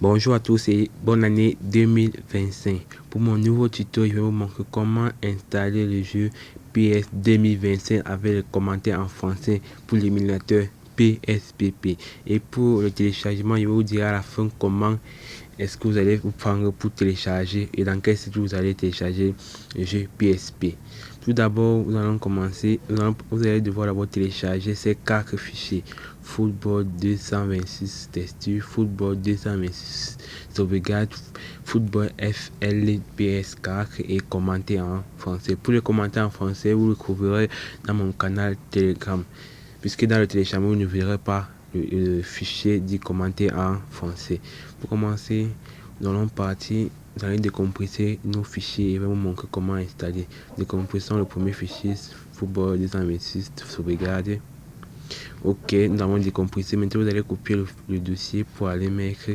Bonjour à tous et bonne année 2025. Pour mon nouveau tuto, je vais vous montrer comment installer le jeu PS 2025 avec les commentaires en français pour l'émulateur PSPP. Et pour le téléchargement, je vais vous dire à la fin comment est-ce que vous allez vous prendre pour télécharger et dans quel site vous allez télécharger le jeu PSP. Tout d'abord, nous allons commencer. Vous allez devoir d'abord télécharger ces 4 fichiers: Football 226 texture, Football 226 sauvegarde, Football FL PS4 et commenter en français. Pour les commentaires en français, vous le trouverez dans mon canal Telegram, puisque dans le téléchargement, vous ne verrez pas le fichier dit commenter en français. Pour commencer, nous allons partir. Vous allez décompresser nos fichiers et je vais vous montrer comment installer. Décompressons le premier fichier, Football 226 sauvegarde. Ok, nous avons décompressé. Maintenant, vous allez copier le dossier pour aller mettre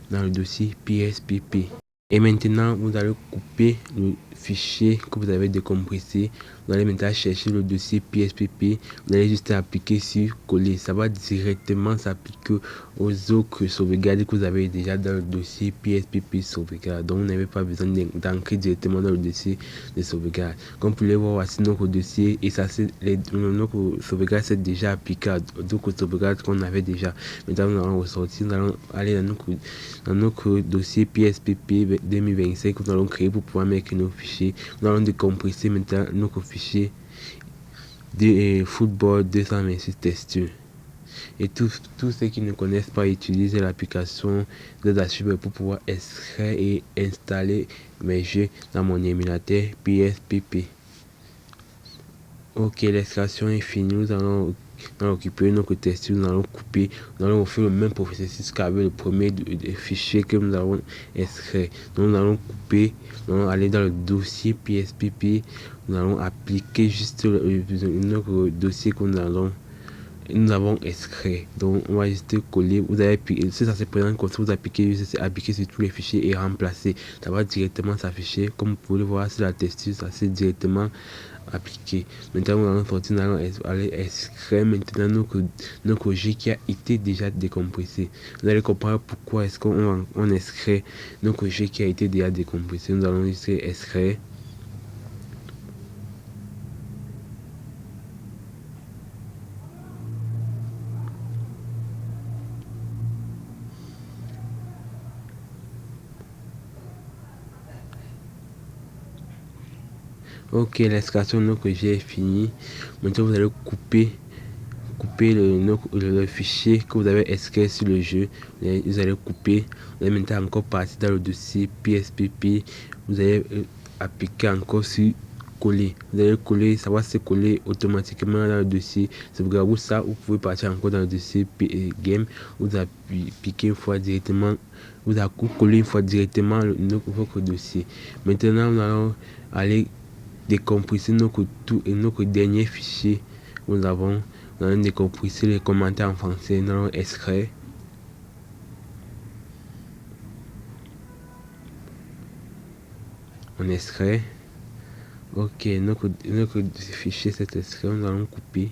dans le dossier PSPP. Et maintenant, vous allez couper le fichier que vous avez décompressé. Vous allez maintenant chercher le dossier PSPP. Vous allez juste appliquer sur coller. Ça va directement s'appliquer aux autres sauvegardes que vous avez déjà dans le dossier PSPP sauvegarde. Donc, vous n'avez pas besoin d'ancrer directement dans le dossier de sauvegarde. Comme vous pouvez voir, voici notre dossier. Et ça, c'est notre sauvegarde, c'est déjà appliqué à d'autres sauvegardes qu'on avait déjà. Maintenant, nous allons ressortir. Nous allons aller dans notre dossier PSPP 2025 que nous allons créer pour pouvoir mettre nos fichiers. Nous allons décompresser maintenant notre fichier de Football 226 texture. Et tous ceux qui ne connaissent pas utiliser l'application de pour pouvoir extraire et installer mes jeux dans mon émulateur PSPP. Ok, l'extraction est finie. Nous allons occuper notre texture, nous allons couper, nous allons faire le même processus qu'avec le premier fichier que nous avons extrait. Donc nous allons couper, nous allons aller dans le dossier PSPP, nous allons appliquer juste notre dossier que nous avons extrait. Donc on va juste coller. Vous avez, si ça se présente comme ça, vous appliquez sur tous les fichiers et remplacer. Ça va directement s'afficher. Comme vous pouvez le voir sur la texture, ça c'est directement appliqué. Maintenant nous allons sortir, nous allons aller extraire maintenant notre jeu qui a été déjà décompressé. Vous allez comprendre pourquoi est-ce qu'on extrait notre jeu qui a été déjà décompressé. Nous allons juste extraire. Ok, l'extraction de notre jeu est finie. Maintenant vous allez couper le fichier que vous avez extrait sur le jeu. Vous allez couper. Vous allez maintenant encore partir dans le dossier PSPP. Vous allez appliquer encore sur coller. Vous allez coller, ça va se coller automatiquement dans le dossier. C'est pour ça, vous pouvez partir encore dans le dossier game. Vous appliquez une fois directement. Vous allez coller une fois directement votre dossier. Maintenant, nous allons aller décompresser notre dernier fichier. Nous allons décompresser les commentaires en français. Nous allons extraire. On extrait. Ok, notre fichier s'est extrait. Nous allons couper.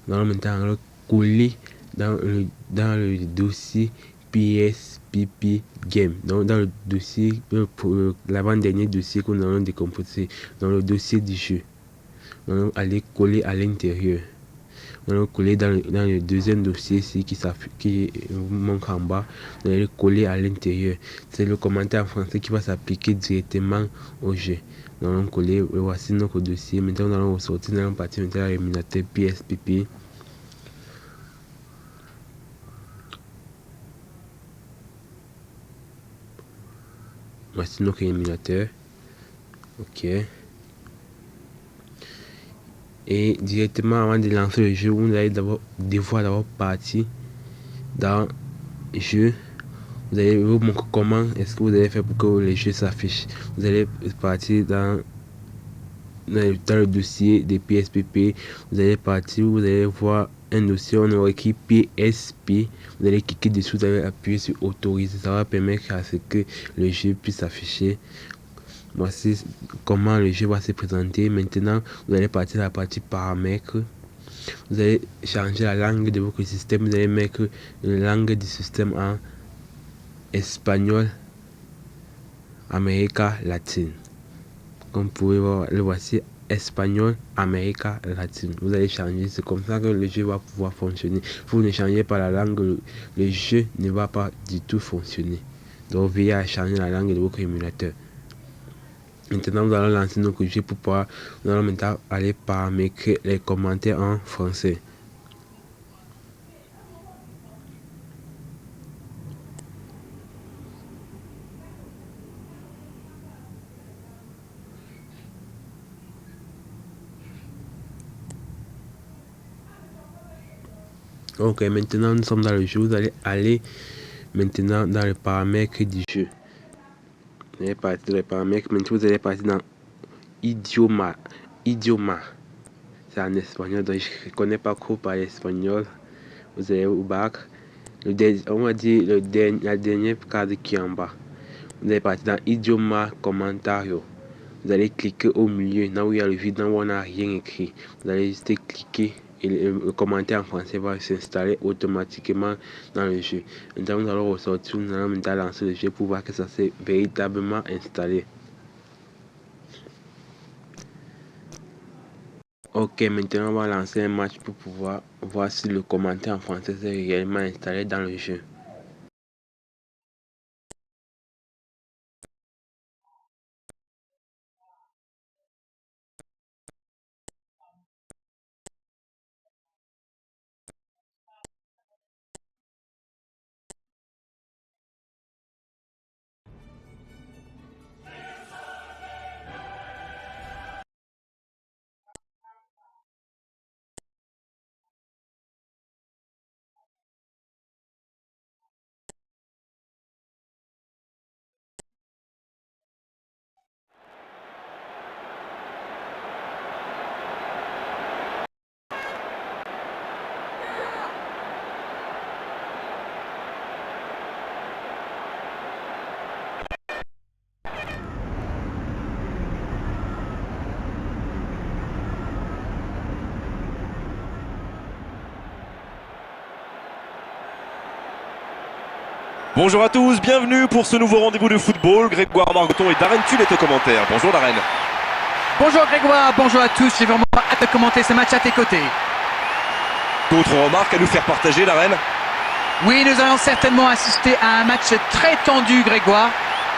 Nous allons maintenant coller dans le dossier PSPP game. Donc dans le dossier, l'avant-dernier dossier que nous allons décomposer, dans le dossier du jeu. Nous allons aller coller à l'intérieur. Nous allons coller dans le deuxième dossier ici qui manque en bas. Nous allons coller à l'intérieur. C'est le commentaire en français qui va s'appliquer directement au jeu. Nous allons coller. Voici notre dossier. Maintenant, nous allons ressortir. Nous allons partir maintenant à l'émulateur PSPP. Voici notre émulateur. Ok. Et directement avant de lancer le jeu, vous allez devoir partir dans le jeu. Vous allez vous montrer comment est-ce que vous allez faire pour que le jeu s'affiche. Vous allez partir dans le dossier des PSPP. Vous allez partir, vous allez voir un dossier, on aura écrit PSP. Vous allez cliquer dessus, vous allez appuyer sur autoriser. Ça va permettre à ce que le jeu puisse s'afficher. Voici comment le jeu va se présenter. Maintenant, vous allez partir à la partie paramètres. Vous allez changer la langue de votre système. Vous allez mettre la langue du système en espagnol, Amérique latine. Comme vous pouvez voir, le voici espagnol, Amérique latine. Vous allez changer, c'est comme ça que le jeu va pouvoir fonctionner. Vous ne changez pas la langue, le jeu ne va pas du tout fonctionner. Donc veillez à changer la langue de votre émulateur. Maintenant, nous allons lancer notre jeu pour pouvoir, nous allons maintenant aller paramétrer les commentaires en français. Ok, maintenant nous sommes dans le jeu. Vous allez aller maintenant dans les paramètres du jeu. Vous allez partir dans les paramètres. Maintenant, vous allez partir dans idioma. Idioma. C'est en espagnol, donc je ne connais pas trop par l'espagnol. Vous allez au bac. On va dire la dernière case qui est en bas. Vous allez partir dans idioma commentario. Vous allez cliquer au milieu, là où il y a le vide, là où on n'a rien écrit. Vous allez juste cliquer et le commentaire en français va s'installer automatiquement dans le jeu. Maintenant, nous allons ressortir, nous allons maintenant lancer le jeu pour voir que ça s'est véritablement installé. Ok, maintenant on va lancer un match pour pouvoir voir si le commentaire en français s'est réellement installé dans le jeu. Bonjour à tous, bienvenue pour ce nouveau rendez-vous de football. Grégoire Margoton et Darren Tull est au commentaire. Bonjour Darren. Bonjour Grégoire, bonjour à tous, j'ai vraiment hâte de commenter ce match à tes côtés. D'autres remarques à nous faire partager Darren? Oui, nous allons certainement assister à un match très tendu Grégoire.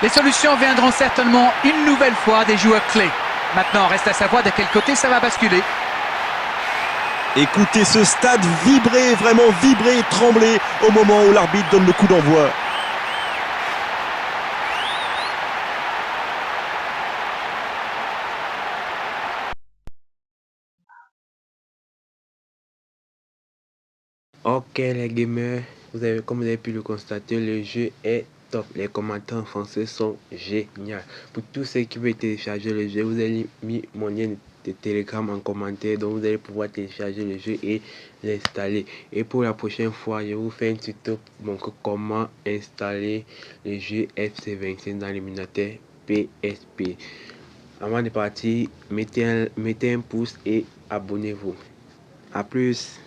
Les solutions viendront certainement une nouvelle fois des joueurs clés. Maintenant, reste à savoir de quel côté ça va basculer. Écoutez ce stade vibrer, vraiment vibrer et trembler au moment où l'arbitre donne le coup d'envoi. Ok les gamers, comme vous avez pu le constater, le jeu est top. Les commentaires en français sont géniaux. Pour tous ceux qui veulent télécharger le jeu, vous avez mis mon lien de Telegram en commentaire, donc vous allez pouvoir télécharger le jeu et l'installer. Et pour la prochaine fois, je vous fais un tuto pour montrer comment installer le jeu FC25 dans l'émulateur PSP. Avant de partir, mettez un pouce et abonnez-vous. A plus.